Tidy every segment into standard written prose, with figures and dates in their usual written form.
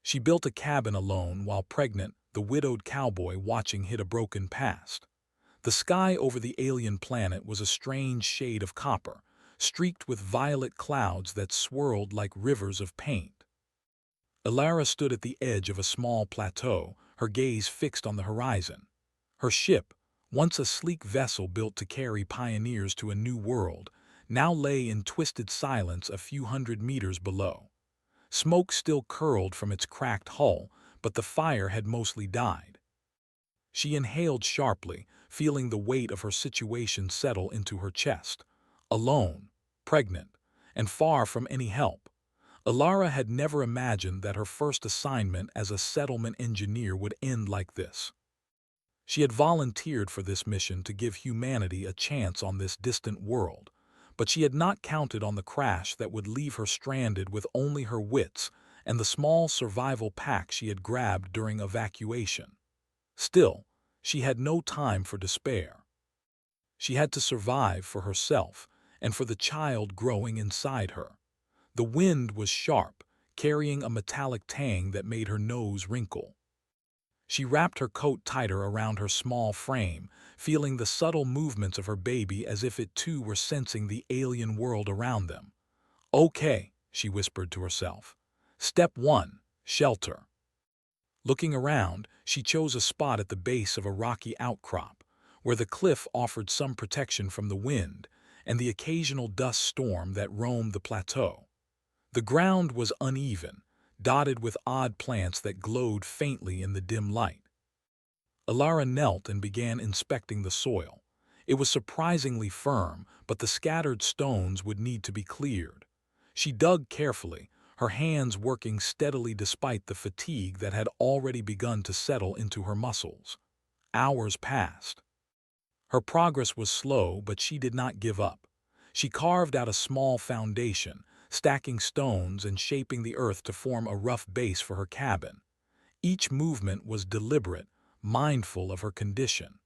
She built a cabin alone while pregnant, the widowed cowboy watching hit a broken past. The sky over the alien planet was a strange shade of copper, streaked with violet clouds that swirled like rivers of paint. Ilara stood at the edge of a small plateau, her gaze fixed on the horizon. Her ship, once a sleek vessel built to carry pioneers to a new world, now lay in twisted silence a few hundred meters below. Smoke still curled from its cracked hull, but the fire had mostly died. She inhaled sharply, feeling the weight of her situation settle into her chest. Alone, pregnant, and far from any help, Ilara had never imagined that her first assignment as a settlement engineer would end like this. She had volunteered for this mission to give humanity a chance on this distant world, but she had not counted on the crash that would leave her stranded with only her wits and the small survival pack she had grabbed during evacuation. Still, she had no time for despair. She had to survive for herself and for the child growing inside her. The wind was sharp, carrying a metallic tang that made her nose wrinkle. She wrapped her coat tighter around her small frame, feeling the subtle movements of her baby as if it too were sensing the alien world around them. "Okay," she whispered to herself. "Step 1, shelter." Looking around, she chose a spot at the base of a rocky outcrop, where the cliff offered some protection from the wind and the occasional dust storm that roamed the plateau. The ground was uneven, dotted with odd plants that glowed faintly in the dim light. Ilara knelt and began inspecting the soil. It was surprisingly firm, but the scattered stones would need to be cleared. She dug carefully, her hands working steadily despite the fatigue that had already begun to settle into her muscles. Hours passed. Her progress was slow, but she did not give up. She carved out a small foundation, stacking stones and shaping the earth to form a rough base for her cabin. Each movement was deliberate, mindful of her condition.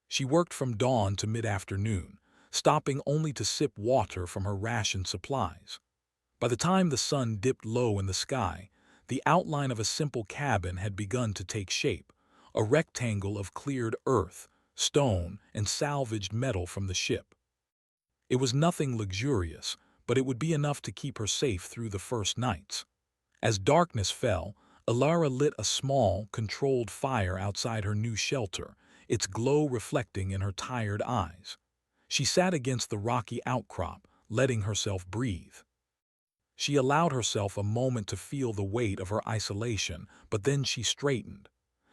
She worked from dawn to mid-afternoon, stopping only to sip water from her ration supplies. By the time the sun dipped low in the sky, the outline of a simple cabin had begun to take shape, a rectangle of cleared earth, stone, and salvaged metal from the ship. It was nothing luxurious, but it would be enough to keep her safe through the first nights. As darkness fell, Ilara lit a small, controlled fire outside her new shelter, its glow reflecting in her tired eyes. She sat against the rocky outcrop, letting herself breathe. She allowed herself a moment to feel the weight of her isolation, but then she straightened.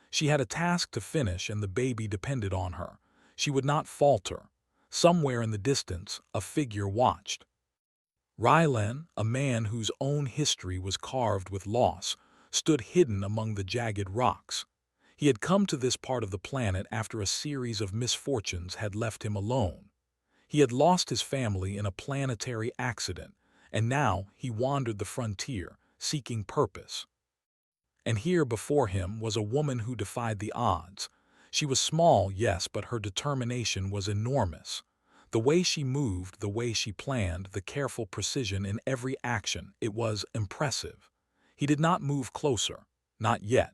She had a task to finish and the baby depended on her. She would not falter. Somewhere in the distance, a figure watched. Rylan, a man whose own history was carved with loss, stood hidden among the jagged rocks. He had come to this part of the planet after a series of misfortunes had left him alone. He had lost his family in a planetary accident, and now he wandered the frontier, seeking purpose. And here before him was a woman who defied the odds. She was small, yes, but her determination was enormous. The way she moved, the way she planned, the careful precision in every action, it was impressive. He did not move closer, not yet.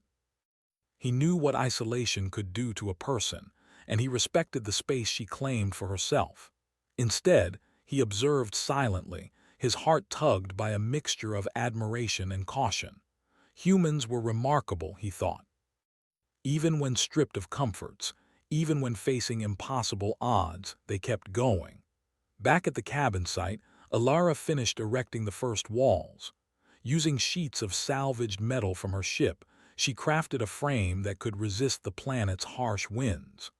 He knew what isolation could do to a person, and he respected the space she claimed for herself. Instead, he observed silently, his heart tugged by a mixture of admiration and caution. Humans were remarkable, he thought. Even when stripped of comforts, even when facing impossible odds, they kept going. Back at the cabin site, Ilara finished erecting the first walls. Using sheets of salvaged metal from her ship, she crafted a frame that could resist the planet's harsh winds.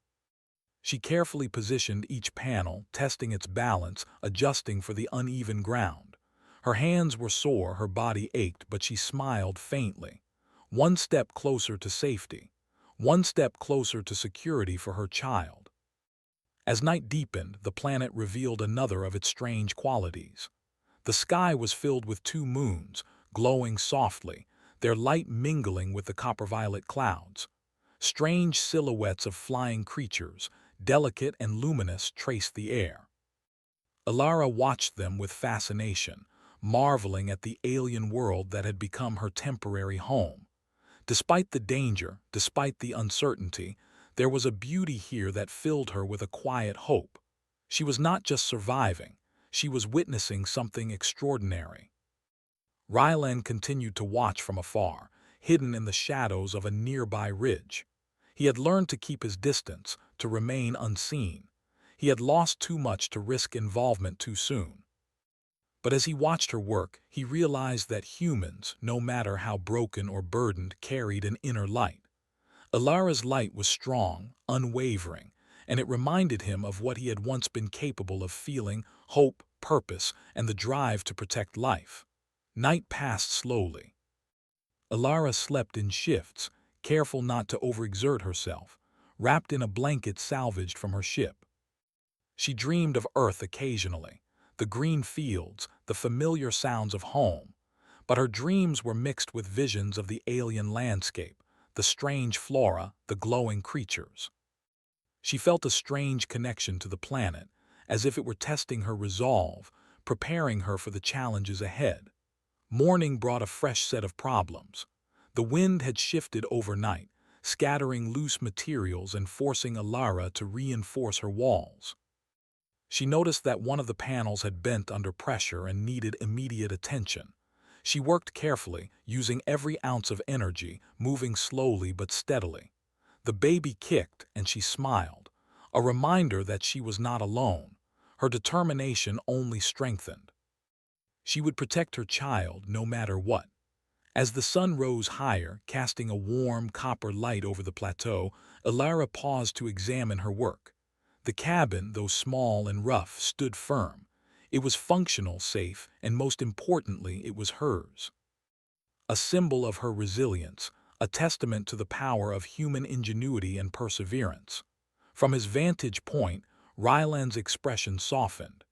She carefully positioned each panel, testing its balance, adjusting for the uneven ground. Her hands were sore, her body ached, but she smiled faintly. One step closer to safety. One step closer to security for her child. As night deepened, the planet revealed another of its strange qualities. The sky was filled with two moons, glowing softly, their light mingling with the copper-violet clouds. Strange silhouettes of flying creatures, delicate and luminous, traced the air. Ilara watched them with fascination, marveling at the alien world that had become her temporary home. Despite the danger, despite the uncertainty, there was a beauty here that filled her with a quiet hope. She was not just surviving, she was witnessing something extraordinary. Rylan continued to watch from afar, hidden in the shadows of a nearby ridge. He had learned to keep his distance, to remain unseen. He had lost too much to risk involvement too soon. But as he watched her work, he realized that humans, no matter how broken or burdened, carried an inner light. Ilara's light was strong, unwavering, and it reminded him of what he had once been capable of feeling: hope, purpose, and the drive to protect life. Night passed slowly. Ilara slept in shifts, careful not to overexert herself, wrapped in a blanket salvaged from her ship. She dreamed of Earth occasionally, the green fields, the familiar sounds of home, but her dreams were mixed with visions of the alien landscape, the strange flora, the glowing creatures. She felt a strange connection to the planet, as if it were testing her resolve, preparing her for the challenges ahead. Morning brought a fresh set of problems. The wind had shifted overnight, scattering loose materials and forcing Ilara to reinforce her walls. She noticed that one of the panels had bent under pressure and needed immediate attention. She worked carefully, using every ounce of energy, moving slowly but steadily. The baby kicked, and she smiled, a reminder that she was not alone. Her determination only strengthened. She would protect her child no matter what. As the sun rose higher, casting a warm copper light over the plateau, Ilara paused to examine her work. The cabin, though small and rough, stood firm. It was functional, safe, and most importantly, it was hers. A symbol of her resilience, a testament to the power of human ingenuity and perseverance. From his vantage point, Ryland's expression softened.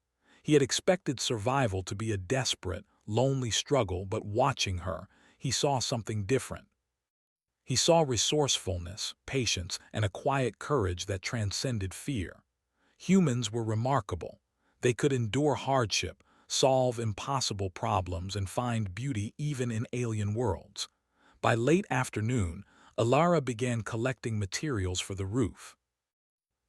He had expected survival to be a desperate, lonely struggle, but watching her, he saw something different. He saw resourcefulness, patience, and a quiet courage that transcended fear. Humans were remarkable. They could endure hardship, solve impossible problems, and find beauty even in alien worlds. By late afternoon, Ilara began collecting materials for the roof.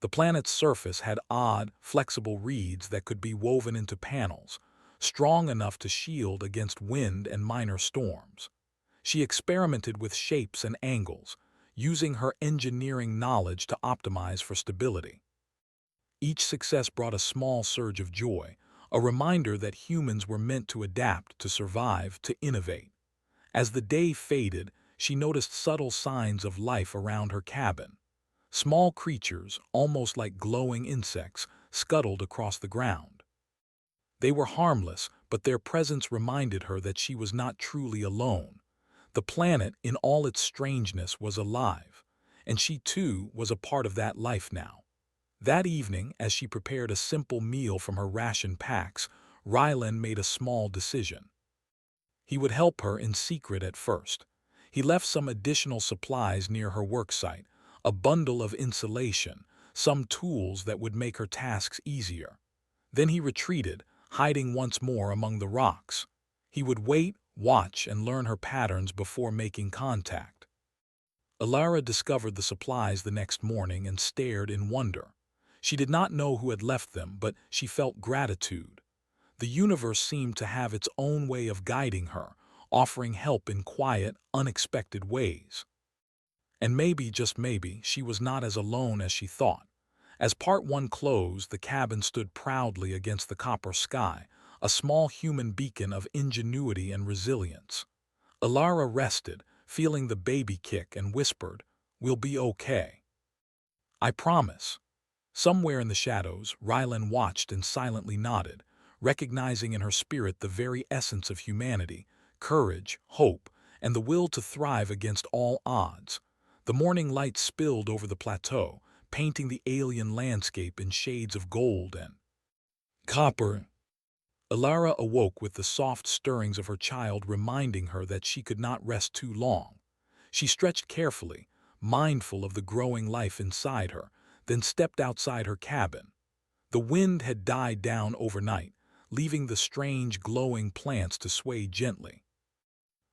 The planet's surface had odd, flexible reeds that could be woven into panels, strong enough to shield against wind and minor storms. She experimented with shapes and angles, using her engineering knowledge to optimize for stability. Each success brought a small surge of joy, a reminder that humans were meant to adapt, to survive, to innovate. As the day faded, she noticed subtle signs of life around her cabin. Small creatures, almost like glowing insects, scuttled across the ground. They were harmless, but their presence reminded her that she was not truly alone. The planet, in all its strangeness, was alive, and she too was a part of that life now. That evening, as she prepared a simple meal from her ration packs, Rylan made a small decision. He would help her in secret at first. He left some additional supplies near her worksite, a bundle of insulation, some tools that would make her tasks easier. Then he retreated, hiding once more among the rocks. He would wait, watch, and learn her patterns before making contact. Ilara discovered the supplies the next morning and stared in wonder. She did not know who had left them, but she felt gratitude. The universe seemed to have its own way of guiding her, offering help in quiet, unexpected ways. And maybe, just maybe, she was not as alone as she thought. As part one closed, the cabin stood proudly against the copper sky, a small human beacon of ingenuity and resilience. Ilara rested, feeling the baby kick, and whispered, "We'll be okay. I promise." Somewhere in the shadows, Rylan watched and silently nodded, recognizing in her spirit the very essence of humanity: courage, hope, and the will to thrive against all odds. The morning light spilled over the plateau, painting the alien landscape in shades of gold and copper. Ilara awoke with the soft stirrings of her child reminding her that she could not rest too long. She stretched carefully, mindful of the growing life inside her, then stepped outside her cabin. The wind had died down overnight, leaving the strange glowing plants to sway gently.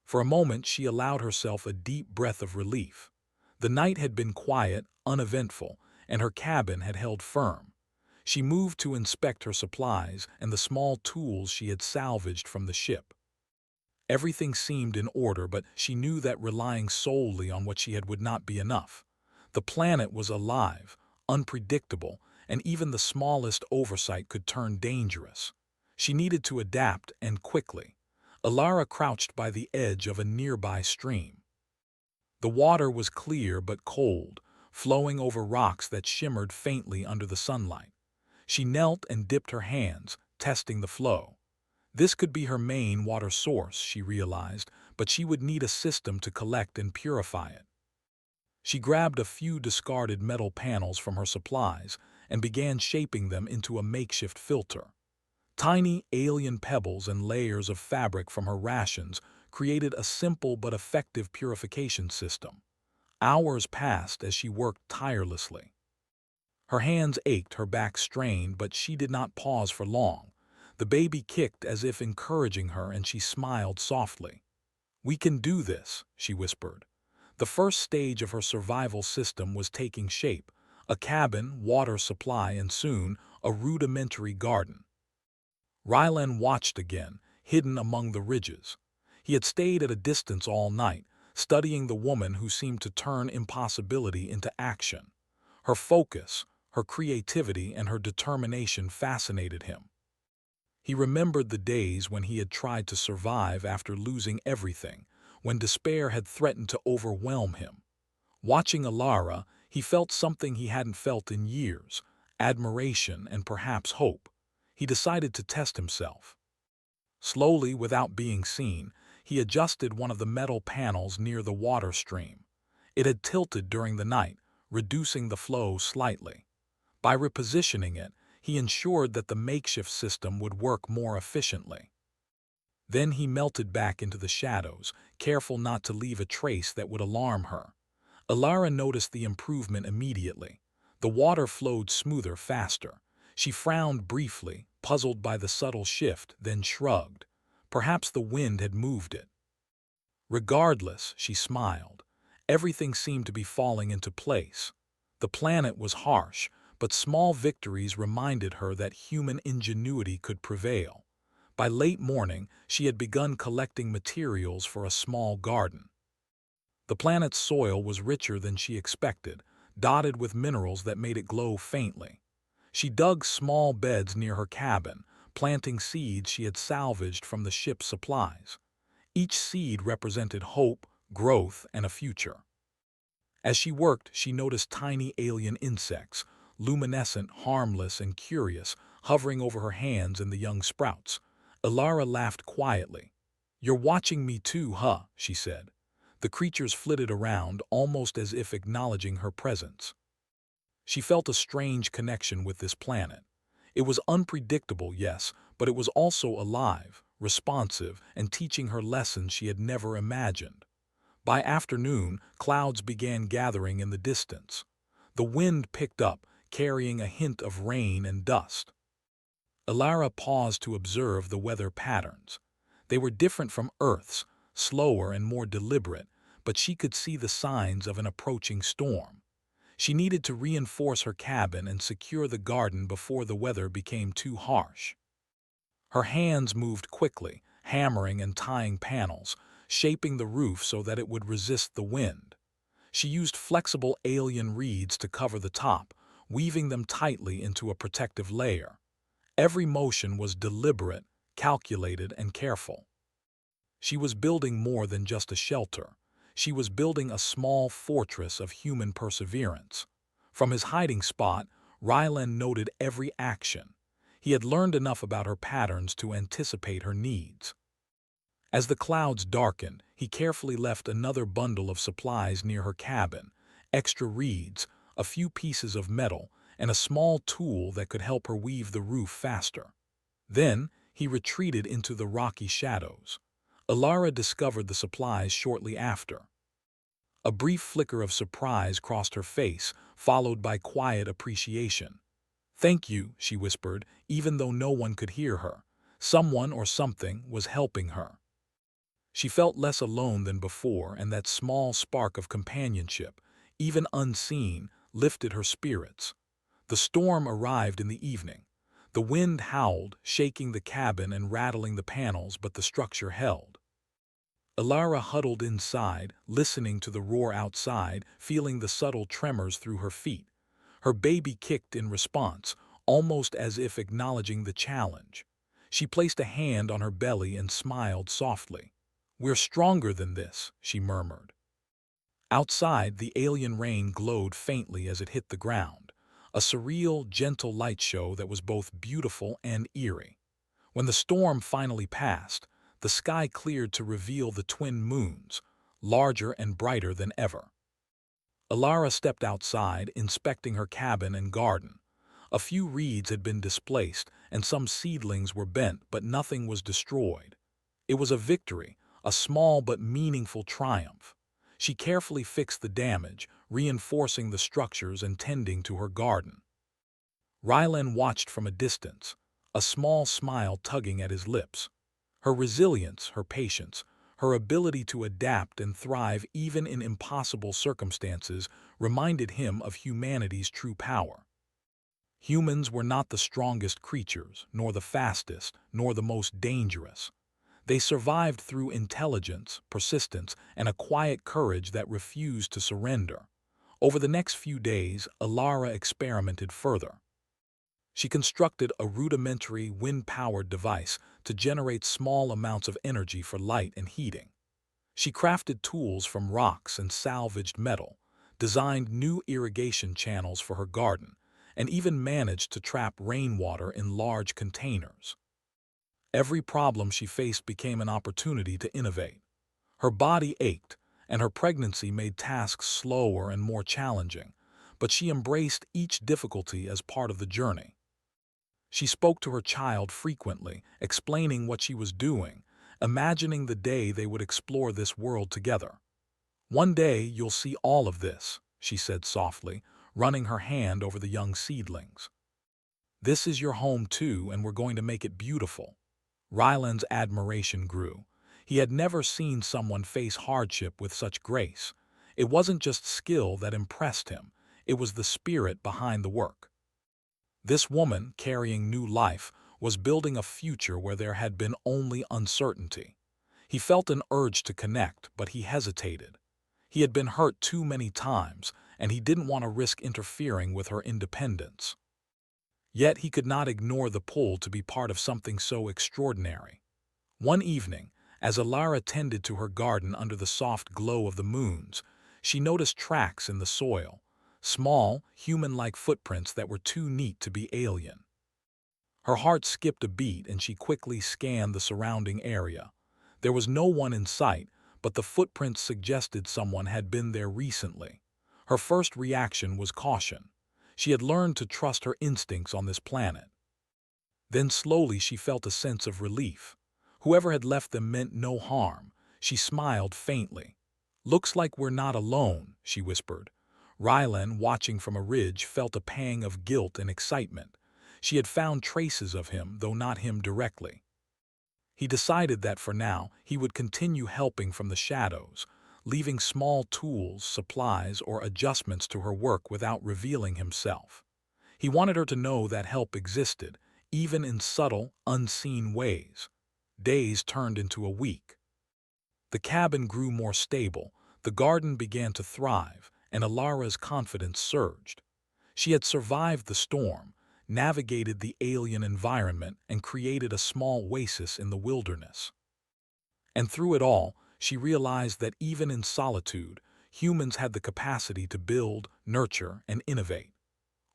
For a moment she allowed herself a deep breath of relief. The night had been quiet, uneventful, and her cabin had held firm. She moved to inspect her supplies and the small tools she had salvaged from the ship. Everything seemed in order, but she knew that relying solely on what she had would not be enough. The planet was alive, unpredictable, and even the smallest oversight could turn dangerous. She needed to adapt, and quickly. Alara crouched by the edge of a nearby stream. The water was clear but cold, flowing over rocks that shimmered faintly under the sunlight. She knelt and dipped her hands, testing the flow. This could be her main water source, she realized, but she would need a system to collect and purify it. She grabbed a few discarded metal panels from her supplies and began shaping them into a makeshift filter. Tiny alien pebbles and layers of fabric from her rations created a simple but effective purification system. Hours passed as she worked tirelessly. Her hands ached, her back strained, but she did not pause for long. The baby kicked as if encouraging her, and she smiled softly. "We can do this," she whispered. The first stage of her survival system was taking shape: a cabin, water supply, and soon a rudimentary garden. Rylan watched again, hidden among the ridges. He had stayed at a distance all night, studying the woman who seemed to turn impossibility into action. Her focus, her creativity, and her determination fascinated him. He remembered the days when he had tried to survive after losing everything, when despair had threatened to overwhelm him. Watching Alara, he felt something he hadn't felt in years: admiration and perhaps hope. He decided to test himself. Slowly, without being seen, he adjusted one of the metal panels near the water stream. It had tilted during the night, reducing the flow slightly. By repositioning it, he ensured that the makeshift system would work more efficiently. Then he melted back into the shadows, careful not to leave a trace that would alarm her. Alara noticed the improvement immediately. The water flowed smoother, faster. She frowned briefly, puzzled by the subtle shift, then shrugged. Perhaps the wind had moved it. Regardless, she smiled. Everything seemed to be falling into place. The planet was harsh, but small victories reminded her that human ingenuity could prevail. By late morning, she had begun collecting materials for a small garden. The planet's soil was richer than she expected, dotted with minerals that made it glow faintly. She dug small beds near her cabin, planting seeds she had salvaged from the ship's supplies. Each seed represented hope, growth, and a future. As she worked, she noticed tiny alien insects, luminescent, harmless, and curious, hovering over her hands and the young sprouts. Alara laughed quietly. "You're watching me too, huh?" she said. The creatures flitted around, almost as if acknowledging her presence. She felt a strange connection with this planet. It was unpredictable, yes, but it was also alive, responsive, and teaching her lessons she had never imagined. By afternoon, clouds began gathering in the distance. The wind picked up, carrying a hint of rain and dust. Alara paused to observe the weather patterns. They were different from Earth's, slower and more deliberate, but she could see the signs of an approaching storm. She needed to reinforce her cabin and secure the garden before the weather became too harsh. Her hands moved quickly, hammering and tying panels, shaping the roof so that it would resist the wind. She used flexible alien reeds to cover the top, weaving them tightly into a protective layer. Every motion was deliberate, calculated, and careful. She was building more than just a shelter. She was building a small fortress of human perseverance. From his hiding spot, Rylan noted every action. He had learned enough about her patterns to anticipate her needs. As the clouds darkened, he carefully left another bundle of supplies near her cabin: extra reeds, a few pieces of metal, and a small tool that could help her weave the roof faster. Then he retreated into the rocky shadows. Alara discovered the supplies shortly after. A brief flicker of surprise crossed her face, followed by quiet appreciation. "Thank you," she whispered, even though no one could hear her. Someone or something was helping her. She felt less alone than before, and that small spark of companionship, even unseen, lifted her spirits. The storm arrived in the evening. The wind howled, shaking the cabin and rattling the panels, but the structure held. Alara huddled inside, listening to the roar outside, feeling the subtle tremors through her feet. Her baby kicked in response, almost as if acknowledging the challenge. She placed a hand on her belly and smiled softly. "We're stronger than this," she murmured. Outside, the alien rain glowed faintly as it hit the ground, a surreal, gentle light show that was both beautiful and eerie. When the storm finally passed, the sky cleared to reveal the twin moons, larger and brighter than ever. Alara stepped outside, inspecting her cabin and garden. A few reeds had been displaced, and some seedlings were bent, but nothing was destroyed. It was a victory, a small but meaningful triumph. She carefully fixed the damage, reinforcing the structures and tending to her garden. Rylan watched from a distance, a small smile tugging at his lips. Her resilience, her patience, her ability to adapt and thrive even in impossible circumstances reminded him of humanity's true power. Humans were not the strongest creatures, nor the fastest, nor the most dangerous. They survived through intelligence, persistence, and a quiet courage that refused to surrender. Over the next few days, Alara experimented further. She constructed a rudimentary wind-powered device to generate small amounts of energy for light and heating. She crafted tools from rocks and salvaged metal, designed new irrigation channels for her garden, and even managed to trap rainwater in large containers. Every problem she faced became an opportunity to innovate. Her body ached, and her pregnancy made tasks slower and more challenging, but she embraced each difficulty as part of the journey. She spoke to her child frequently, explaining what she was doing, imagining the day they would explore this world together. "One day you'll see all of this," she said softly, running her hand over the young seedlings. "This is your home too, and we're going to make it beautiful." Ryland's admiration grew. He had never seen someone face hardship with such grace. It wasn't just skill that impressed him, it was the spirit behind the work. This woman, carrying new life, was building a future where there had been only uncertainty. He felt an urge to connect, but he hesitated. He had been hurt too many times, and he didn't want to risk interfering with her independence. Yet he could not ignore the pull to be part of something so extraordinary. One evening, as Alara tended to her garden under the soft glow of the moons, she noticed tracks in the soil, small, human-like footprints that were too neat to be alien. Her heart skipped a beat and she quickly scanned the surrounding area. There was no one in sight, but the footprints suggested someone had been there recently. Her first reaction was caution. She had learned to trust her instincts on this planet. Then slowly she felt a sense of relief. Whoever had left them meant no harm. She smiled faintly. "Looks like we're not alone," she whispered. Rylan, watching from a ridge, felt a pang of guilt and excitement. She had found traces of him, though not him directly. He decided that for now, he would continue helping from the shadows, leaving small tools, supplies, or adjustments to her work without revealing himself. He wanted her to know that help existed, even in subtle, unseen ways. Days turned into a week. The cabin grew more stable, the garden began to thrive, and Alara's confidence surged. She had survived the storm, navigated the alien environment, and created a small oasis in the wilderness. And through it all, she realized that even in solitude, humans had the capacity to build, nurture, and innovate.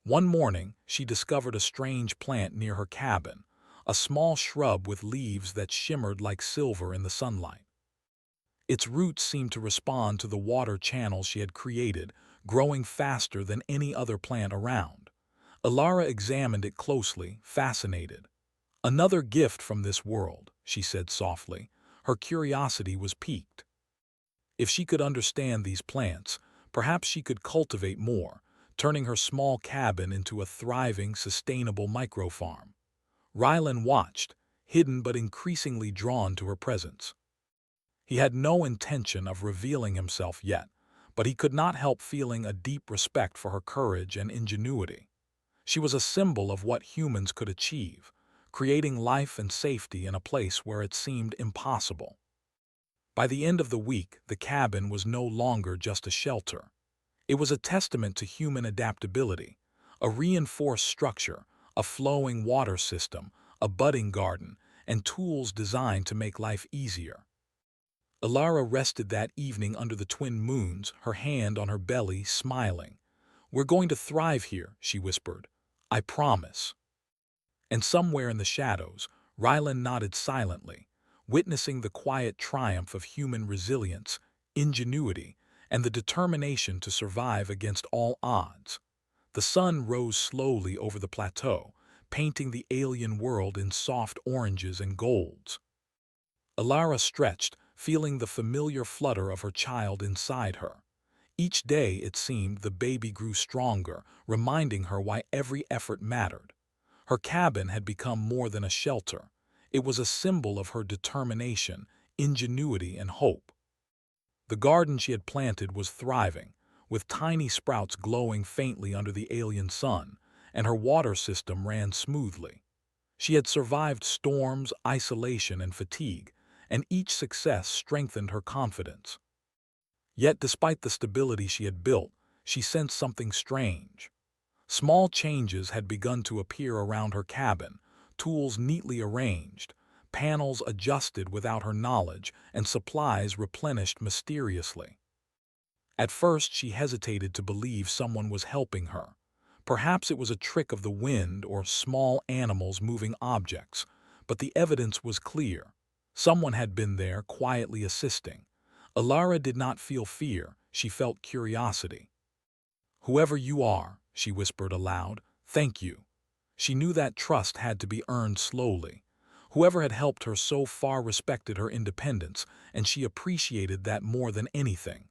One morning, she discovered a strange plant near her cabin, a small shrub with leaves that shimmered like silver in the sunlight. Its roots seemed to respond to the water channels she had created, growing faster than any other plant around. Alara examined it closely, fascinated. "Another gift from this world," she said softly. Her curiosity was piqued. If she could understand these plants, perhaps she could cultivate more, turning her small cabin into a thriving, sustainable microfarm. Rylan watched, hidden but increasingly drawn to her presence. He had no intention of revealing himself yet, but he could not help feeling a deep respect for her courage and ingenuity. She was a symbol of what humans could achieve, creating life and safety in a place where it seemed impossible. By the end of the week, the cabin was no longer just a shelter. It was a testament to human adaptability, a reinforced structure, a flowing water system, a budding garden, and tools designed to make life easier. Alara rested that evening under the twin moons, her hand on her belly, smiling. "We're going to thrive here," she whispered. "I promise." And somewhere in the shadows, Rylan nodded silently, witnessing the quiet triumph of human resilience, ingenuity, and the determination to survive against all odds. The sun rose slowly over the plateau, painting the alien world in soft oranges and golds. Alara stretched, feeling the familiar flutter of her child inside her. Each day, it seemed, the baby grew stronger, reminding her why every effort mattered. Her cabin had become more than a shelter. It was a symbol of her determination, ingenuity, and hope. The garden she had planted was thriving, with tiny sprouts glowing faintly under the alien sun, and her water system ran smoothly. She had survived storms, isolation, and fatigue, and each success strengthened her confidence. Yet despite the stability she had built, she sensed something strange. Small changes had begun to appear around her cabin, tools neatly arranged, panels adjusted without her knowledge, and supplies replenished mysteriously. At first she hesitated to believe someone was helping her. Perhaps it was a trick of the wind or small animals moving objects, but the evidence was clear. Someone had been there, quietly assisting. Alara did not feel fear, she felt curiosity. "Whoever you are," she whispered aloud, "thank you." She knew that trust had to be earned slowly. Whoever had helped her so far respected her independence, and she appreciated that more than anything.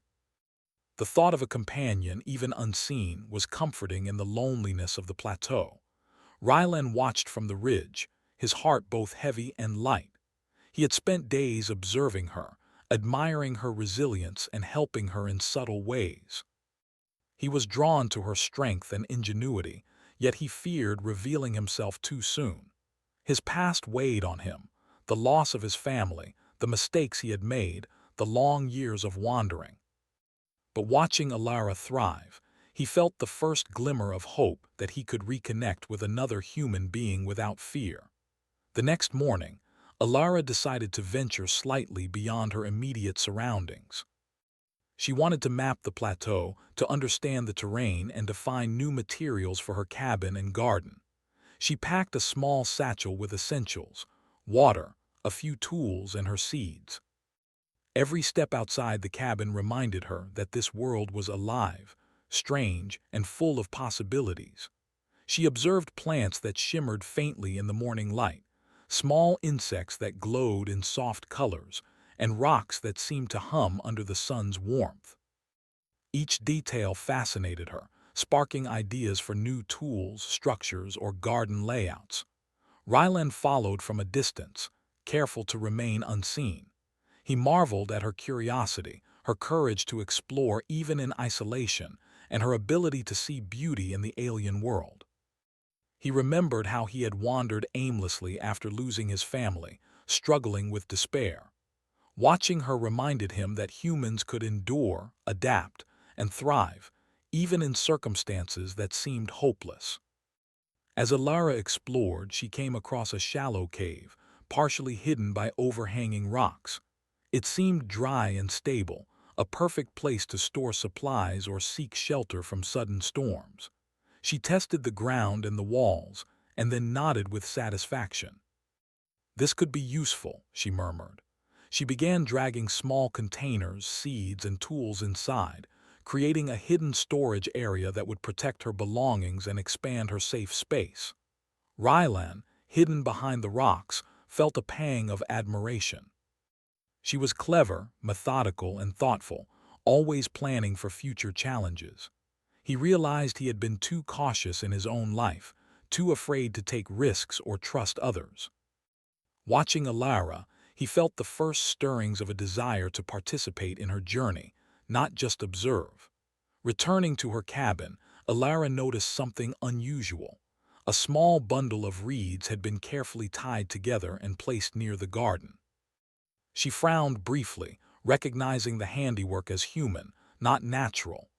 The thought of a companion, even unseen, was comforting in the loneliness of the plateau. Rylan watched from the ridge, his heart both heavy and light. He had spent days observing her, admiring her resilience and helping her in subtle ways. He was drawn to her strength and ingenuity, yet he feared revealing himself too soon. His past weighed on him, the loss of his family, the mistakes he had made, the long years of wandering. But watching Alara thrive, he felt the first glimmer of hope that he could reconnect with another human being without fear. The next morning, Alara decided to venture slightly beyond her immediate surroundings. She wanted to map the plateau, to understand the terrain, and to find new materials for her cabin and garden. She packed a small satchel with essentials, water, a few tools, and her seeds. Every step outside the cabin reminded her that this world was alive, strange, and full of possibilities. She observed plants that shimmered faintly in the morning light, small insects that glowed in soft colors, and rocks that seemed to hum under the sun's warmth. Each detail fascinated her, sparking ideas for new tools, structures, or garden layouts. Rylan followed from a distance, careful to remain unseen. He marveled at her curiosity, her courage to explore even in isolation, and her ability to see beauty in the alien world. He remembered how he had wandered aimlessly after losing his family, struggling with despair. Watching her reminded him that humans could endure, adapt, and thrive, even in circumstances that seemed hopeless. As Alara explored, she came across a shallow cave, partially hidden by overhanging rocks. It seemed dry and stable, a perfect place to store supplies or seek shelter from sudden storms. She tested the ground and the walls, and then nodded with satisfaction. "This could be useful," she murmured. She began dragging small containers, seeds, and tools inside, creating a hidden storage area that would protect her belongings and expand her safe space. Rylan, hidden behind the rocks, felt a pang of admiration. She was clever, methodical, and thoughtful, always planning for future challenges. He realized he had been too cautious in his own life, too afraid to take risks or trust others. Watching Alara, he felt the first stirrings of a desire to participate in her journey, not just observe. Returning to her cabin, Alara noticed something unusual. A small bundle of reeds had been carefully tied together and placed near the garden. She frowned briefly, recognizing the handiwork as human, not natural.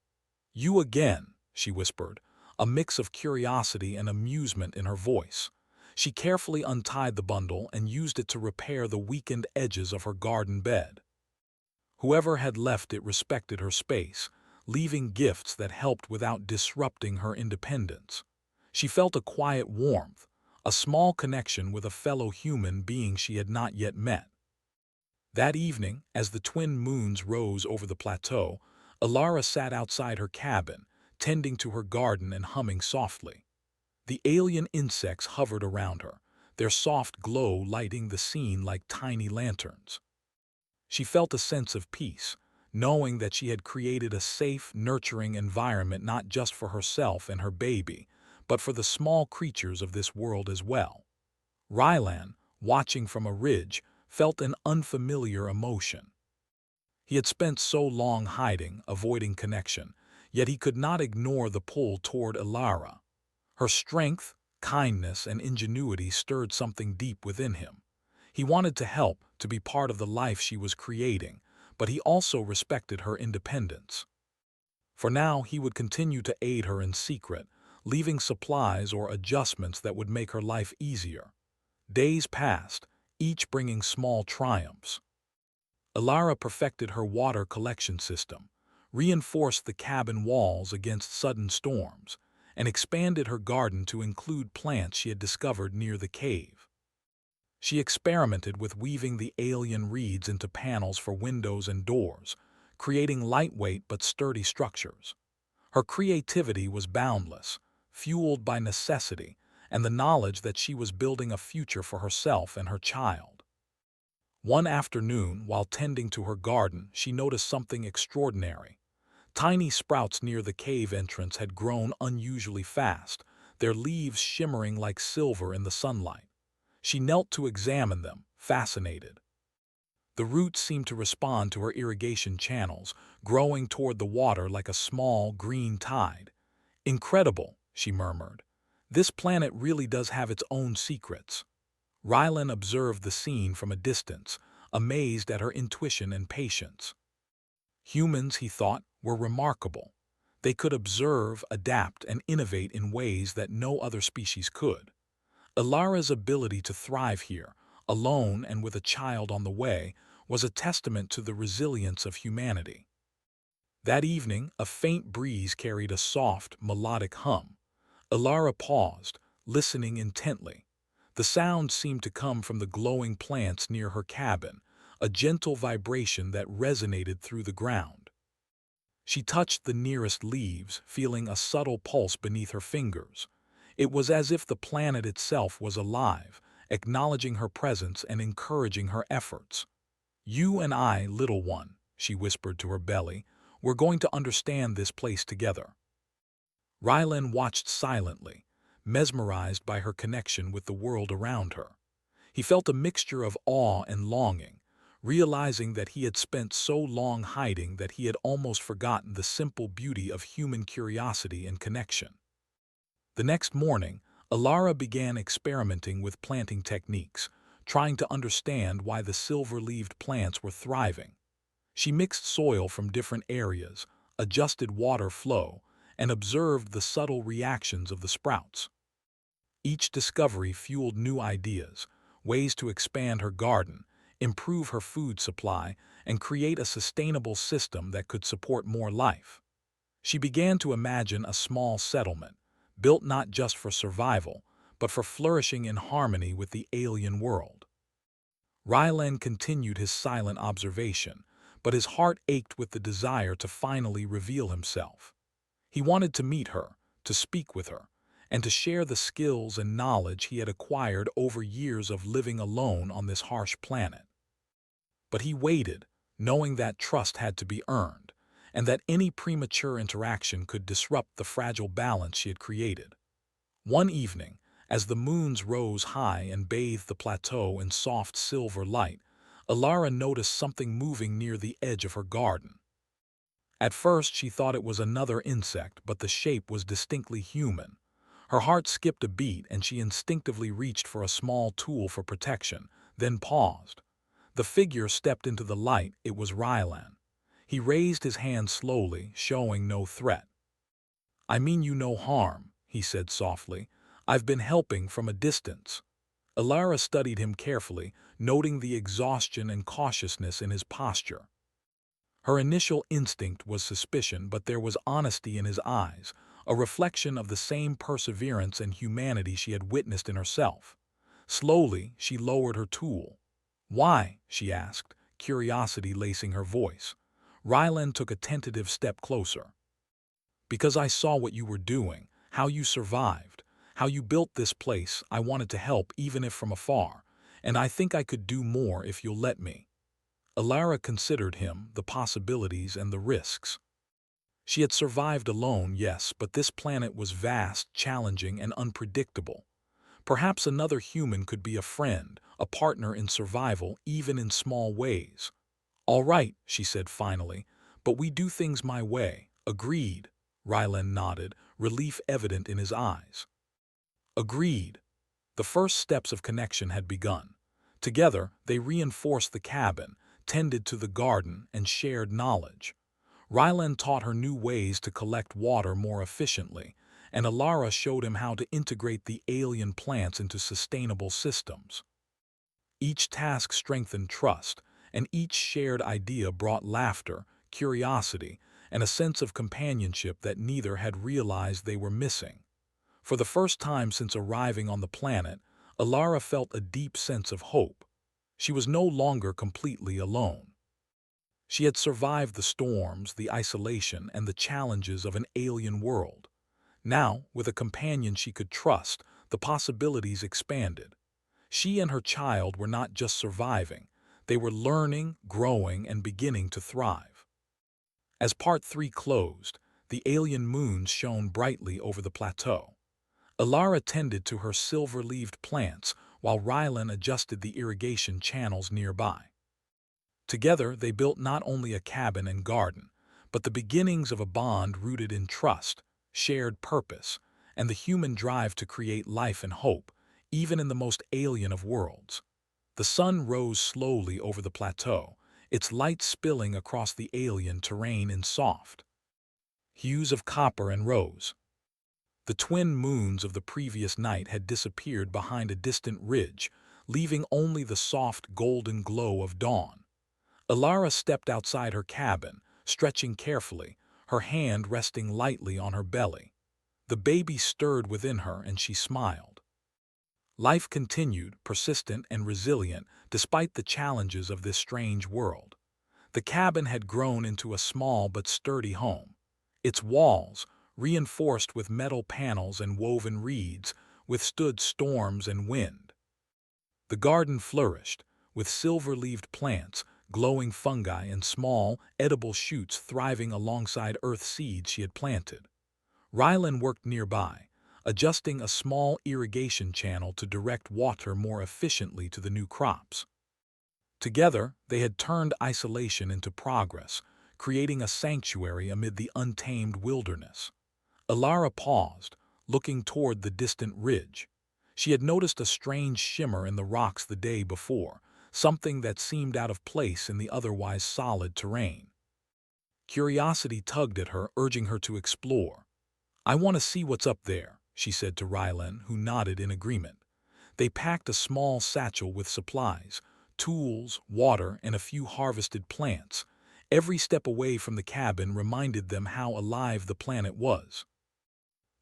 "You again," she whispered, a mix of curiosity and amusement in her voice. She carefully untied the bundle and used it to repair the weakened edges of her garden bed. Whoever had left it respected her space, leaving gifts that helped without disrupting her independence. She felt a quiet warmth, a small connection with a fellow human being she had not yet met. That evening, as the twin moons rose over the plateau, Alara sat outside her cabin, tending to her garden and humming softly. The alien insects hovered around her, their soft glow lighting the scene like tiny lanterns. She felt a sense of peace, knowing that she had created a safe, nurturing environment not just for herself and her baby, but for the small creatures of this world as well. Rylan, watching from a ridge, felt an unfamiliar emotion. He had spent so long hiding, avoiding connection, yet he could not ignore the pull toward Ilara. Her strength, kindness, and ingenuity stirred something deep within him. He wanted to help, to be part of the life she was creating, but he also respected her independence. For now, he would continue to aid her in secret, leaving supplies or adjustments that would make her life easier. Days passed, each bringing small triumphs. Ilara perfected her water collection system, reinforced the cabin walls against sudden storms, and expanded her garden to include plants she had discovered near the cave. She experimented with weaving the alien reeds into panels for windows and doors, creating lightweight but sturdy structures. Her creativity was boundless, fueled by necessity and the knowledge that she was building a future for herself and her child. One afternoon, while tending to her garden, she noticed something extraordinary. Tiny sprouts near the cave entrance had grown unusually fast, their leaves shimmering like silver in the sunlight. She knelt to examine them, fascinated. The roots seemed to respond to her irrigation channels, growing toward the water like a small, green tide. "Incredible," she murmured. "This planet really does have its own secrets." Rylan observed the scene from a distance, amazed at her intuition and patience. Humans, he thought, were remarkable. They could observe, adapt, and innovate in ways that no other species could. Ilara's ability to thrive here, alone and with a child on the way, was a testament to the resilience of humanity. That evening, a faint breeze carried a soft, melodic hum. Ilara paused, listening intently. The sound seemed to come from the glowing plants near her cabin, a gentle vibration that resonated through the ground. She touched the nearest leaves, feeling a subtle pulse beneath her fingers. It was as if the planet itself was alive, acknowledging her presence and encouraging her efforts. "You and I, little one," she whispered to her belly, "we're going to understand this place together." Rylan watched silently, mesmerized by her connection with the world around her. He felt a mixture of awe and longing, realizing that he had spent so long hiding that he had almost forgotten the simple beauty of human curiosity and connection. The next morning, Ilara began experimenting with planting techniques, trying to understand why the silver-leaved plants were thriving. She mixed soil from different areas, adjusted water flow, and observed the subtle reactions of the sprouts. Each discovery fueled new ideas, ways to expand her garden, improve her food supply, and create a sustainable system that could support more life. She began to imagine a small settlement, built not just for survival, but for flourishing in harmony with the alien world. Rylan continued his silent observation, but his heart ached with the desire to finally reveal himself. He wanted to meet her, to speak with her, and to share the skills and knowledge he had acquired over years of living alone on this harsh planet. But he waited, knowing that trust had to be earned, and that any premature interaction could disrupt the fragile balance she had created. One evening, As the moons rose high and bathed the plateau in soft silver light, Alara noticed something moving near the edge of her garden. At first she thought it was another insect, but the shape was distinctly human. Her heart skipped a beat and she instinctively reached for a small tool for protection, then paused. The figure stepped into the light. It was Rylan. He raised his hand slowly, showing no threat. "I mean you no harm," he said softly. "I've been helping from a distance." Alara studied him carefully, noting the exhaustion and cautiousness in his posture. Her initial instinct was suspicion, but there was honesty in his eyes, a reflection of the same perseverance and humanity she had witnessed in herself. Slowly, she lowered her tool. "Why?" she asked, curiosity lacing her voice. Rylan took a tentative step closer. "Because I saw what you were doing, how you survived, how you built this place. I wanted to help even if from afar, and I think I could do more if you'll let me." Alara considered him, the possibilities and the risks. She had survived alone, yes, but this planet was vast, challenging, and unpredictable. Perhaps another human could be a friend, a partner in survival, even in small ways. "All right," she said finally, "but we do things my way." "Agreed," Rylan nodded, relief evident in his eyes. "Agreed." The first steps of connection had begun. Together, they reinforced the cabin, tended to the garden, and shared knowledge. Rylan taught her new ways to collect water more efficiently, and Alara showed him how to integrate the alien plants into sustainable systems. Each task strengthened trust, and each shared idea brought laughter, curiosity, and a sense of companionship that neither had realized they were missing. For the first time since arriving on the planet, Alara felt a deep sense of hope. She was no longer completely alone. She had survived the storms, the isolation, and the challenges of an alien world. Now, with a companion she could trust, the possibilities expanded. She and her child were not just surviving, they were learning, growing, and beginning to thrive. As Part 3 closed, the alien moons shone brightly over the plateau. Alara tended to her silver-leaved plants while Rylan adjusted the irrigation channels nearby. Together, they built not only a cabin and garden, but the beginnings of a bond rooted in trust, shared purpose, and the human drive to create life and hope, even in the most alien of worlds. The sun rose slowly over the plateau, its light spilling across the alien terrain in soft hues of copper and rose. The twin moons of the previous night had disappeared behind a distant ridge, leaving only the soft golden glow of dawn. Alara stepped outside her cabin, stretching carefully, her hand resting lightly on her belly. The baby stirred within her and she smiled. Life continued, persistent and resilient, despite the challenges of this strange world. The cabin had grown into a small but sturdy home. Its walls, reinforced with metal panels and woven reeds, withstood storms and wind. The garden flourished, with silver-leaved plants, glowing fungi, and small, edible shoots thriving alongside earth seeds she had planted. Rylan worked nearby, adjusting a small irrigation channel to direct water more efficiently to the new crops. Together, they had turned isolation into progress, creating a sanctuary amid the untamed wilderness. Alara paused, looking toward the distant ridge. She had noticed a strange shimmer in the rocks the day before, something that seemed out of place in the otherwise solid terrain. Curiosity tugged at her, urging her to explore. "I want to see what's up there," she said to Rylan, who nodded in agreement. They packed a small satchel with supplies, tools, water, and a few harvested plants. Every step away from the cabin reminded them how alive the planet was.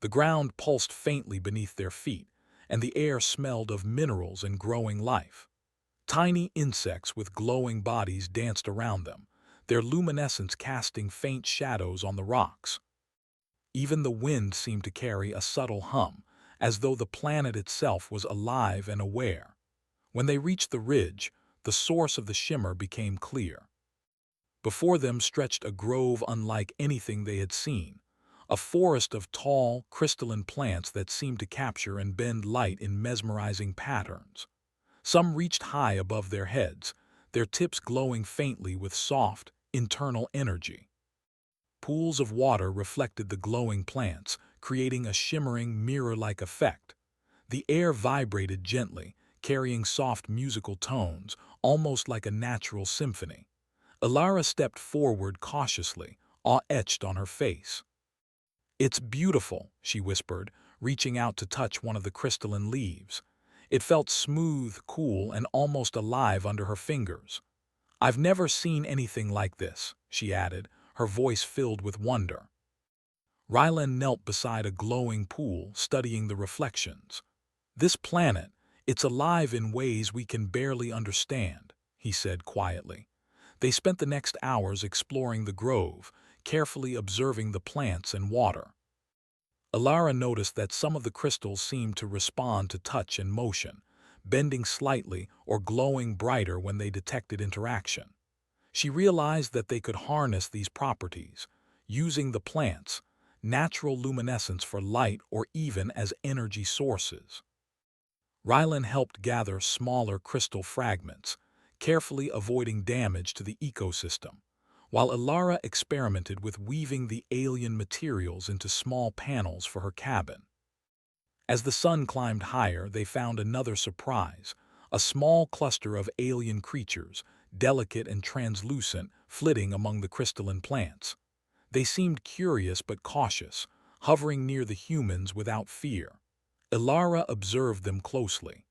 The ground pulsed faintly beneath their feet, and the air smelled of minerals and growing life. Tiny insects with glowing bodies danced around them, their luminescence casting faint shadows on the rocks. Even the wind seemed to carry a subtle hum, as though the planet itself was alive and aware. When they reached the ridge, the source of the shimmer became clear. Before them stretched a grove unlike anything they had seen, a forest of tall, crystalline plants that seemed to capture and bend light in mesmerizing patterns. Some reached high above their heads, their tips glowing faintly with soft, internal energy. Pools of water reflected the glowing plants, creating a shimmering, mirror-like effect. The air vibrated gently, carrying soft musical tones, almost like a natural symphony. Ilara stepped forward cautiously, awe etched on her face. "It's beautiful," she whispered, reaching out to touch one of the crystalline leaves. It felt smooth, cool, and almost alive under her fingers. "I've never seen anything like this," she added, her voice filled with wonder. Rylan knelt beside a glowing pool, studying the reflections. "This planet, it's alive in ways we can barely understand," he said quietly. They spent the next hours exploring the grove, carefully observing the plants and water. Ilara noticed that some of the crystals seemed to respond to touch and motion, bending slightly or glowing brighter when they detected interaction. She realized that they could harness these properties, using the plants, natural luminescence for light or even as energy sources. Rylan helped gather smaller crystal fragments, carefully avoiding damage to the ecosystem, while Ilara experimented with weaving the alien materials into small panels for her cabin. As the sun climbed higher, they found another surprise, a small cluster of alien creatures, delicate and translucent, flitting among the crystalline plants. They seemed curious but cautious, hovering near the humans without fear. Ilara observed them closely.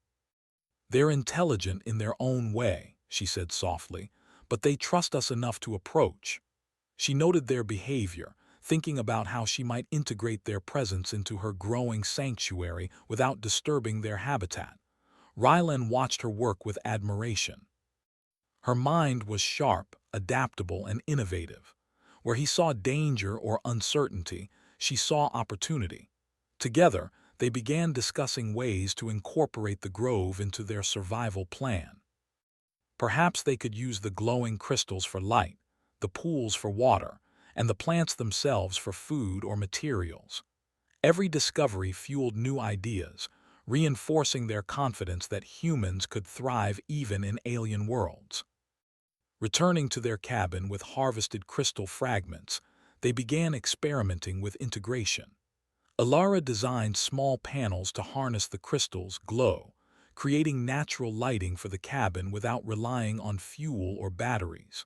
"They're intelligent in their own way," she said softly, "but they trust us enough to approach." She noted their behavior, thinking about how she might integrate their presence into her growing sanctuary without disturbing their habitat. Rylan watched her work with admiration. Her mind was sharp, adaptable, and innovative. Where he saw danger or uncertainty, she saw opportunity. Together, they began discussing ways to incorporate the grove into their survival plan. Perhaps they could use the glowing crystals for light, the pools for water, and the plants themselves for food or materials. Every discovery fueled new ideas, reinforcing their confidence that humans could thrive even in alien worlds. Returning to their cabin with harvested crystal fragments, they began experimenting with integration. Ilara designed small panels to harness the crystal's glow, creating natural lighting for the cabin without relying on fuel or batteries.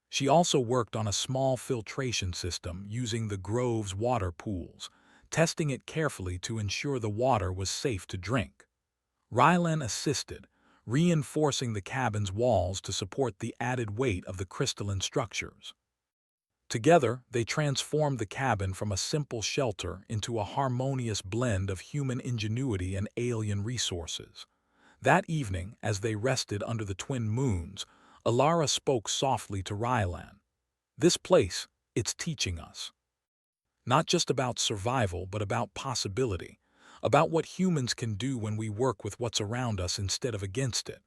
She also worked on a small filtration system using the grove's water pools, testing it carefully to ensure the water was safe to drink. Rylan assisted, reinforcing the cabin's walls to support the added weight of the crystalline structures. Together, they transformed the cabin from a simple shelter into a harmonious blend of human ingenuity and alien resources. That evening, as they rested under the twin moons, Ilara spoke softly to Rylan. "This place, it's teaching us. Not just about survival, but about possibility, about what humans can do when we work with what's around us instead of against it."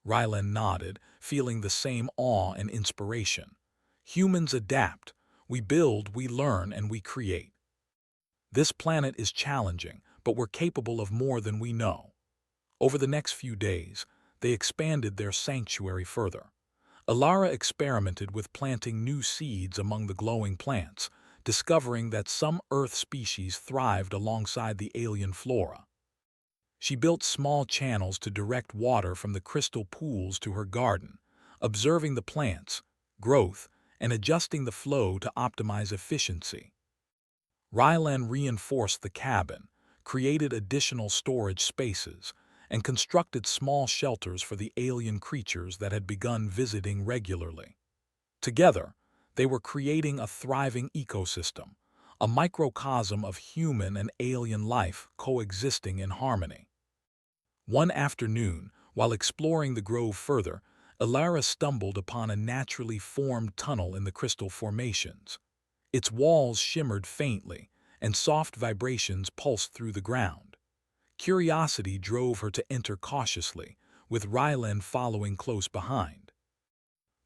Rylan nodded, feeling the same awe and inspiration. "Humans adapt. We build, we learn, and we create. This planet is challenging, but we're capable of more than we know." Over the next few days, they expanded their sanctuary further. Ilara experimented with planting new seeds among the glowing plants, discovering that some Earth species thrived alongside the alien flora. She built small channels to direct water from the crystal pools to her garden, observing the plants, growth, and adjusting the flow to optimize efficiency. Rylan reinforced the cabin, created additional storage spaces, and constructed small shelters for the alien creatures that had begun visiting regularly. Together, they were creating a thriving ecosystem, a microcosm of human and alien life coexisting in harmony. One afternoon, while exploring the grove further, Ilara stumbled upon a naturally formed tunnel in the crystal formations. Its walls shimmered faintly, and soft vibrations pulsed through the ground. Curiosity drove her to enter cautiously, with Rylan following close behind.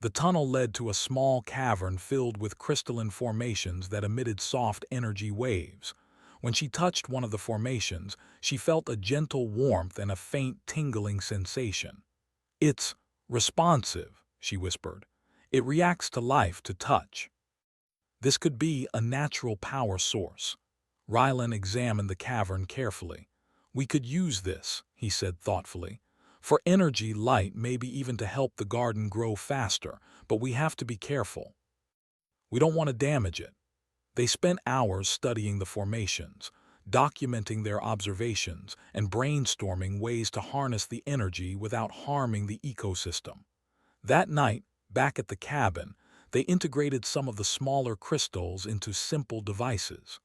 The tunnel led to a small cavern filled with crystalline formations that emitted soft energy waves. When she touched one of the formations, she felt a gentle warmth and a faint tingling sensation. "It's responsive," she whispered. "It reacts to life, to touch." This could be a natural power source. Rylan examined the cavern carefully. "We could use this," he said thoughtfully, "for energy, light, maybe even to help the garden grow faster, but we have to be careful. We don't want to damage it." They spent hours studying the formations, documenting their observations, and brainstorming ways to harness the energy without harming the ecosystem. That night, back at the cabin, they integrated some of the smaller crystals into simple devices.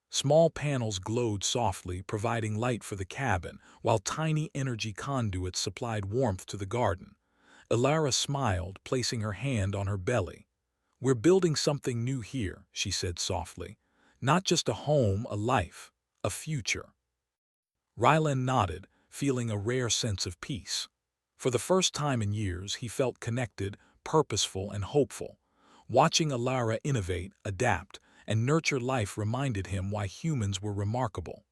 Small panels glowed softly, providing light for the cabin, while tiny energy conduits supplied warmth to the garden. Ilara smiled, placing her hand on her belly. "We're building something new here," she said softly. "Not just a home, a life, a future." Rylan nodded, feeling a rare sense of peace. For the first time in years, he felt connected, purposeful, and hopeful. Watching Ilara innovate, adapt, and nurture life reminded him why humans were remarkable.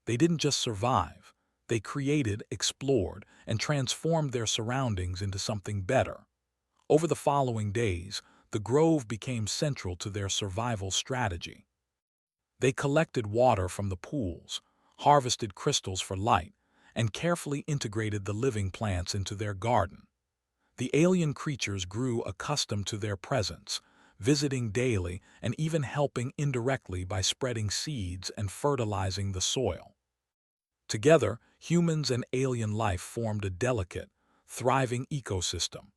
They didn't just survive. They created, explored, and transformed their surroundings into something better. Over the following days, the grove became central to their survival strategy. They collected water from the pools, harvested crystals for light, and carefully integrated the living plants into their garden. The alien creatures grew accustomed to their presence, visiting daily and even helping indirectly by spreading seeds and fertilizing the soil. Together, humans and alien life formed a delicate, thriving ecosystem,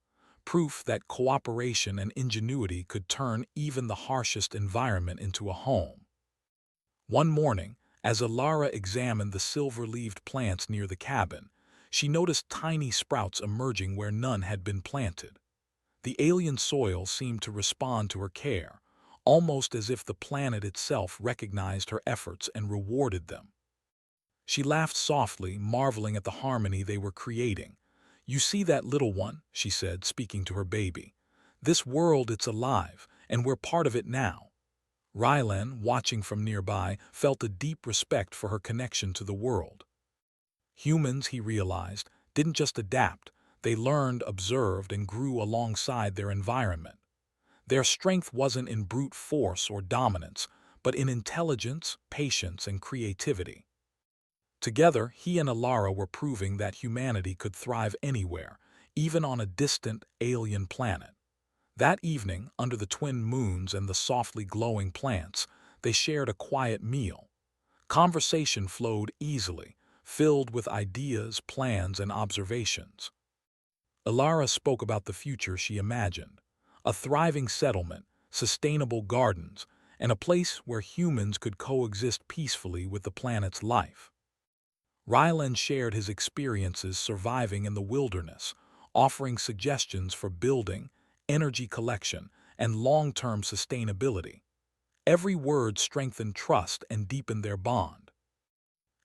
proof that cooperation and ingenuity could turn even the harshest environment into a home. One morning, as Ilara examined the silver-leaved plants near the cabin, she noticed tiny sprouts emerging where none had been planted. The alien soil seemed to respond to her care, almost as if the planet itself recognized her efforts and rewarded them. She laughed softly, marveling at the harmony they were creating. "You see that little one?" she said, speaking to her baby. "This world, it's alive, and we're part of it now." Rylan, watching from nearby, felt a deep respect for her connection to the world. Humans, he realized, didn't just adapt, they learned, observed, and grew alongside their environment. Their strength wasn't in brute force or dominance, but in intelligence, patience, and creativity. Together, he and Ilara were proving that humanity could thrive anywhere, even on a distant, alien planet. That evening, under the twin moons and the softly glowing plants, they shared a quiet meal. Conversation flowed easily, filled with ideas, plans, and observations. Ilara spoke about the future she imagined: a thriving settlement, sustainable gardens, and a place where humans could coexist peacefully with the planet's life. Rylan shared his experiences surviving in the wilderness, offering suggestions for building, energy collection, and long-term sustainability. Every word strengthened trust and deepened their bond.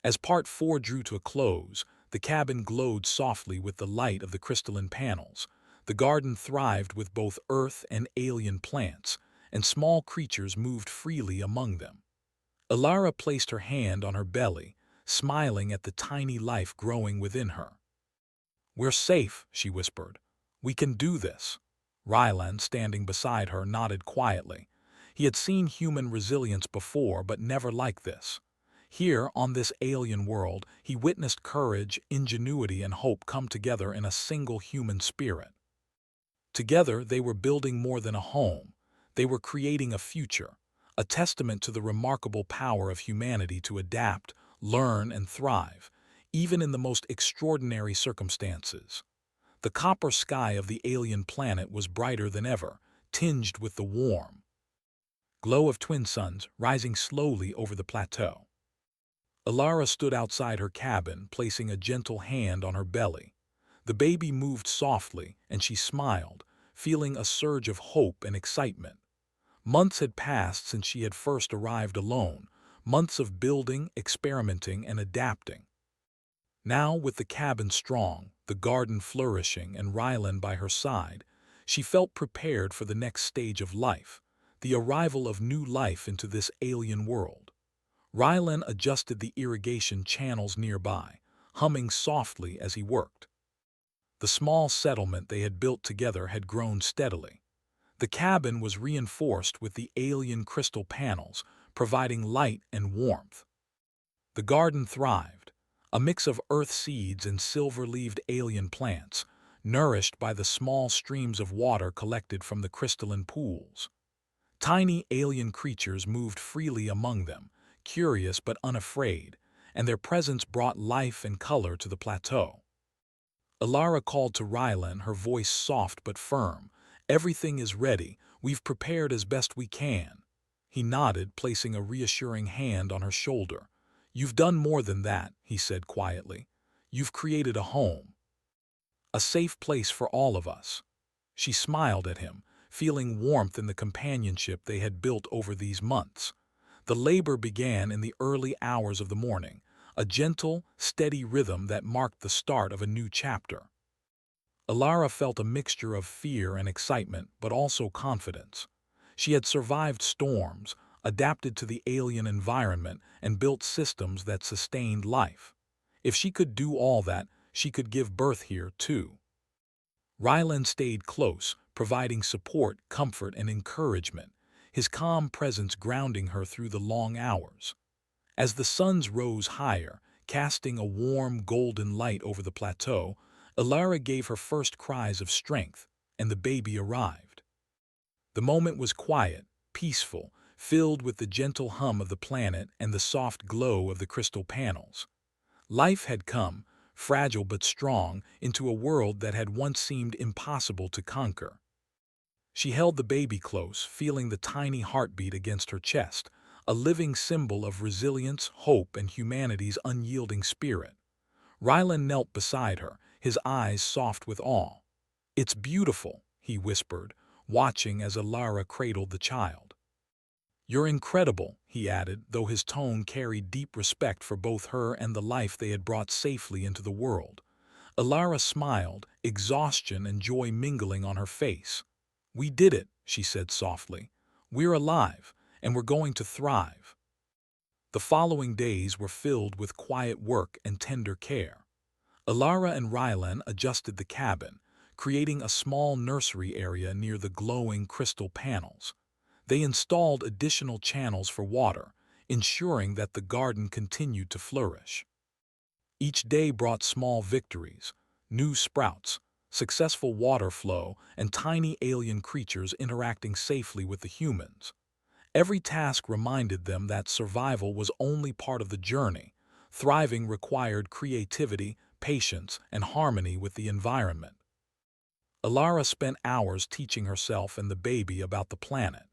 As part 4 drew to a close, the cabin glowed softly with the light of the crystalline panels. The garden thrived with both earth and alien plants, and small creatures moved freely among them. Ilara placed her hand on her belly, smiling at the tiny life growing within her. "We're safe," she whispered. "We can do this." Rylan, standing beside her, nodded quietly. He had seen human resilience before, but never like this. Here, on this alien world, he witnessed courage, ingenuity, and hope come together in a single human spirit. Together, they were building more than a home. They were creating a future, a testament to the remarkable power of humanity to adapt, learn, and thrive, even in the most extraordinary circumstances. The copper sky of the alien planet was brighter than ever, tinged with the warm glow of twin suns rising slowly over the plateau. Ilara stood outside her cabin, placing a gentle hand on her belly. The baby moved softly, and she smiled, feeling a surge of hope and excitement. Months had passed since she had first arrived alone, months of building, experimenting, and adapting. Now, with the cabin strong, the garden flourishing, and Rylan by her side, She felt prepared for the next stage of life, the arrival of new life into this alien world. Rylan adjusted the irrigation channels nearby, humming softly as he worked. The small settlement they had built together had grown steadily. The cabin was reinforced with the alien crystal panels, providing light and warmth. The garden thrived, a mix of earth seeds and silver-leaved alien plants, nourished by the small streams of water collected from the crystalline pools. Tiny alien creatures moved freely among them, curious but unafraid, and their presence brought life and color to the plateau. Alara called to Rylan, her voice soft but firm. "Everything is ready. We've prepared as best we can." He nodded, placing a reassuring hand on her shoulder. "You've done more than that," he said quietly. "You've created a home. A safe place for all of us." She smiled at him, feeling warmth in the companionship they had built over these months. The labor began in the early hours of the morning, a gentle, steady rhythm that marked the start of a new chapter. Alara felt a mixture of fear and excitement, but also confidence. She had survived storms, adapted to the alien environment, and built systems that sustained life. If she could do all that, she could give birth here, too. Rylan stayed close, providing support, comfort, and encouragement, his calm presence grounding her through the long hours. As the suns rose higher, casting a warm, golden light over the plateau, Alara gave her first cries of strength, and the baby arrived. The moment was quiet, peaceful, filled with the gentle hum of the planet and the soft glow of the crystal panels. Life had come, fragile but strong, into a world that had once seemed impossible to conquer. She held the baby close, feeling the tiny heartbeat against her chest, a living symbol of resilience, hope, and humanity's unyielding spirit. Rylan knelt beside her, his eyes soft with awe. "It's beautiful," he whispered, watching as Alara cradled the child. "You're incredible," he added, though his tone carried deep respect for both her and the life they had brought safely into the world. Alara smiled, exhaustion and joy mingling on her face. "We did it," she said softly. "We're alive, and we're going to thrive." The following days were filled with quiet work and tender care. Alara and Rylan adjusted the cabin, creating a small nursery area near the glowing crystal panels. They installed additional channels for water, ensuring that the garden continued to flourish. Each day brought small victories, new sprouts, successful water flow, and tiny alien creatures interacting safely with the humans. Every task reminded them that survival was only part of the journey. Thriving required creativity, patience, and harmony with the environment. Alara spent hours teaching herself and the baby about the planet.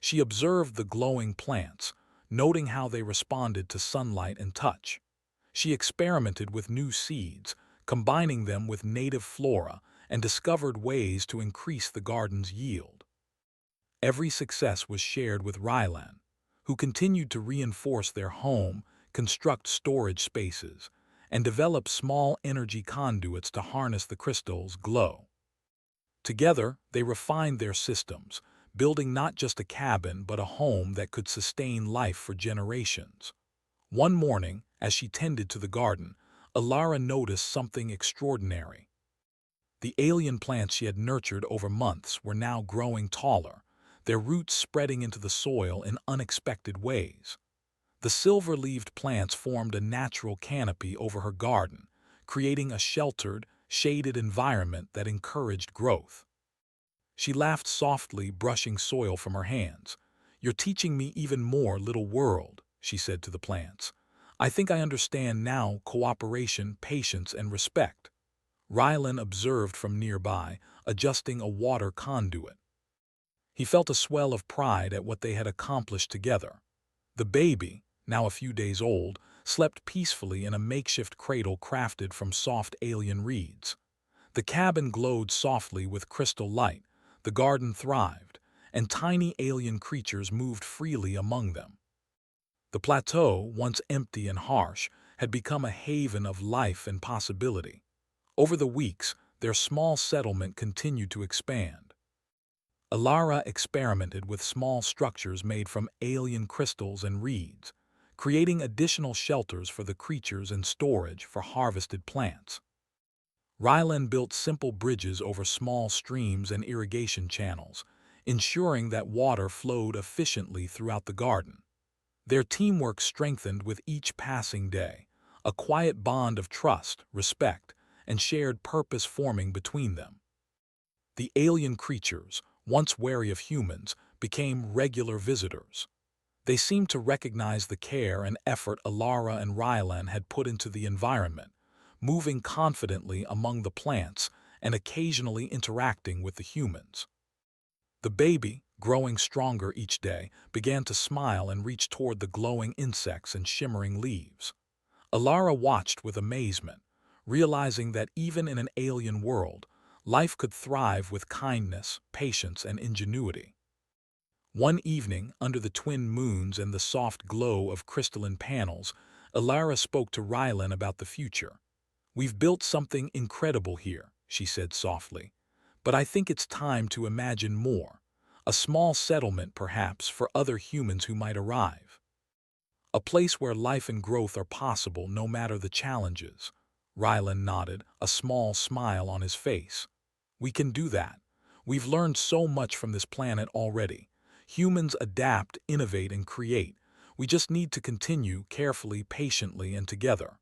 She observed the glowing plants, noting how they responded to sunlight and touch. She experimented with new seeds, combining them with native flora, and discovered ways to increase the garden's yield. Every success was shared with Rylan, who continued to reinforce their home, construct storage spaces, and develop small energy conduits to harness the crystal's glow. Together, they refined their systems, building not just a cabin but a home that could sustain life for generations. One morning, as she tended to the garden, Alara noticed something extraordinary. The alien plants she had nurtured over months were now growing taller, their roots spreading into the soil in unexpected ways. The silver-leaved plants formed a natural canopy over her garden, creating a sheltered, shaded environment that encouraged growth. She laughed softly, brushing soil from her hands. "You're teaching me even more, little world," she said to the plants. "I think I understand now cooperation, patience, and respect." Rylan observed from nearby, adjusting a water conduit. He felt a swell of pride at what they had accomplished together. The baby, now a few days old, slept peacefully in a makeshift cradle crafted from soft alien reeds. The cabin glowed softly with crystal light, the garden thrived, and tiny alien creatures moved freely among them. The plateau, once empty and harsh, had become a haven of life and possibility. Over the weeks, their small settlement continued to expand. Alara experimented with small structures made from alien crystals and reeds, creating additional shelters for the creatures and storage for harvested plants. Rylan built simple bridges over small streams and irrigation channels, ensuring that water flowed efficiently throughout the garden. Their teamwork strengthened with each passing day, a quiet bond of trust, respect, and shared purpose forming between them. The alien creatures, once wary of humans, became regular visitors. They seemed to recognize the care and effort Alara and Rylan had put into the environment, moving confidently among the plants and occasionally interacting with the humans. The baby, growing stronger each day, began to smile and reach toward the glowing insects and shimmering leaves. Alara watched with amazement, realizing that even in an alien world, life could thrive with kindness, patience, and ingenuity. One evening, under the twin moons and the soft glow of crystalline panels, Alara spoke to Rylan about the future. "We've built something incredible here," she said softly. "But I think it's time to imagine more. A small settlement, perhaps, for other humans who might arrive. A place where life and growth are possible no matter the challenges." Rylan nodded, a small smile on his face. "We can do that. We've learned so much from this planet already. Humans adapt, innovate, and create. We just need to continue carefully, patiently, and together."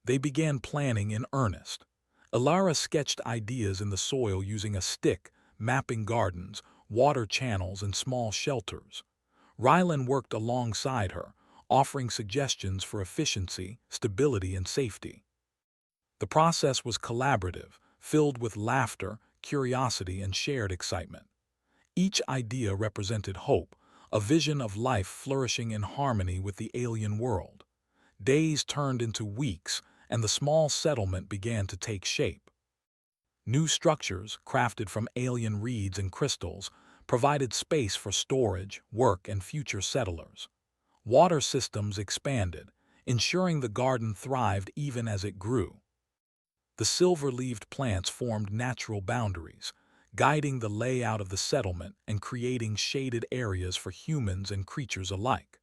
They began planning in earnest. Alara sketched ideas in the soil using a stick, mapping gardens, water channels, and small shelters. Rylan worked alongside her, offering suggestions for efficiency, stability, and safety. The process was collaborative, filled with laughter, curiosity, and shared excitement. Each idea represented hope, a vision of life flourishing in harmony with the alien world. Days turned into weeks, and the small settlement began to take shape. New structures, crafted from alien reeds and crystals, provided space for storage, work, and future settlers. Water systems expanded, ensuring the garden thrived even as it grew. The silver-leaved plants formed natural boundaries, guiding the layout of the settlement and creating shaded areas for humans and creatures alike.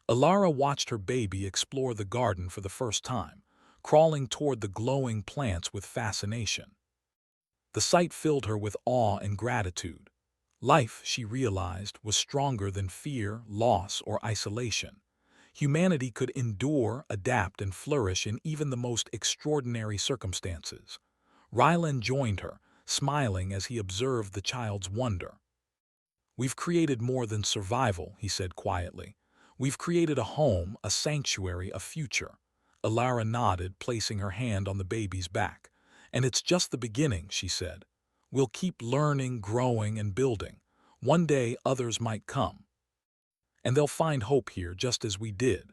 Alara watched her baby explore the garden for the first time, crawling toward the glowing plants with fascination. The sight filled her with awe and gratitude. Life, she realized, was stronger than fear, loss, or isolation. Humanity could endure, adapt, and flourish in even the most extraordinary circumstances. Rylan joined her, smiling as he observed the child's wonder. "We've created more than survival," he said quietly. "We've created a home, a sanctuary, a future." Alara nodded, placing her hand on the baby's back. "And it's just the beginning," she said. "We'll keep learning, growing, and building. One day others might come, and they'll find hope here just as we did."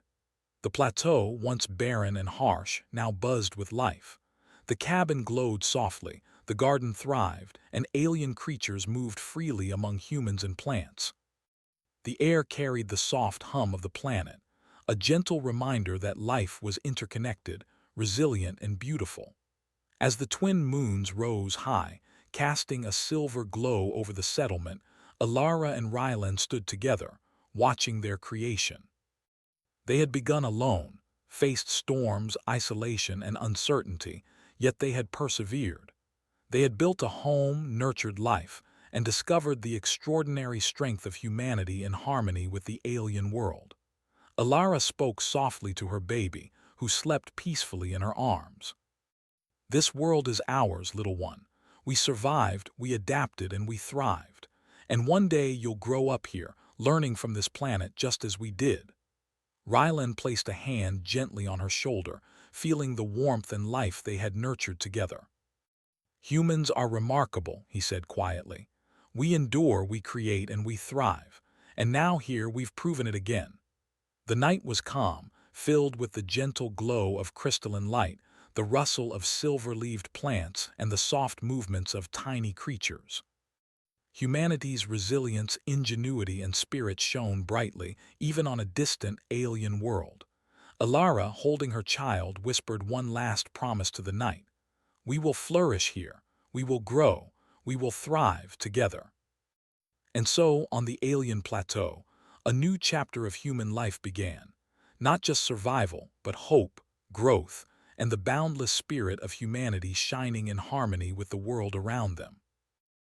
The plateau, once barren and harsh, now buzzed with life. The cabin glowed softly, the garden thrived, and alien creatures moved freely among humans and plants. The air carried the soft hum of the planet, a gentle reminder that life was interconnected, resilient, and beautiful. As the twin moons rose high, casting a silver glow over the settlement, Alara and Rylan stood together, watching their creation. They had begun alone, faced storms, isolation, and uncertainty, yet they had persevered. They had built a home, nurtured life, and discovered the extraordinary strength of humanity in harmony with the alien world. Alara spoke softly to her baby, who slept peacefully in her arms. "This world is ours, little one. We survived, we adapted, and we thrived. And one day you'll grow up here, learning from this planet just as we did." Rylan placed a hand gently on her shoulder, feeling the warmth and life they had nurtured together. "Humans are remarkable," he said quietly. "We endure, we create, and we thrive. And now here we've proven it again." The night was calm, filled with the gentle glow of crystalline light, the rustle of silver-leaved plants, and the soft movements of tiny creatures. Humanity's resilience, ingenuity, and spirit shone brightly, even on a distant, alien world. Alara, holding her child, whispered one last promise to the night. "We will flourish here. We will grow. We will thrive together." And so, on the alien plateau, a new chapter of human life began. Not just survival, but hope, growth, and the boundless spirit of humanity shining in harmony with the world around them.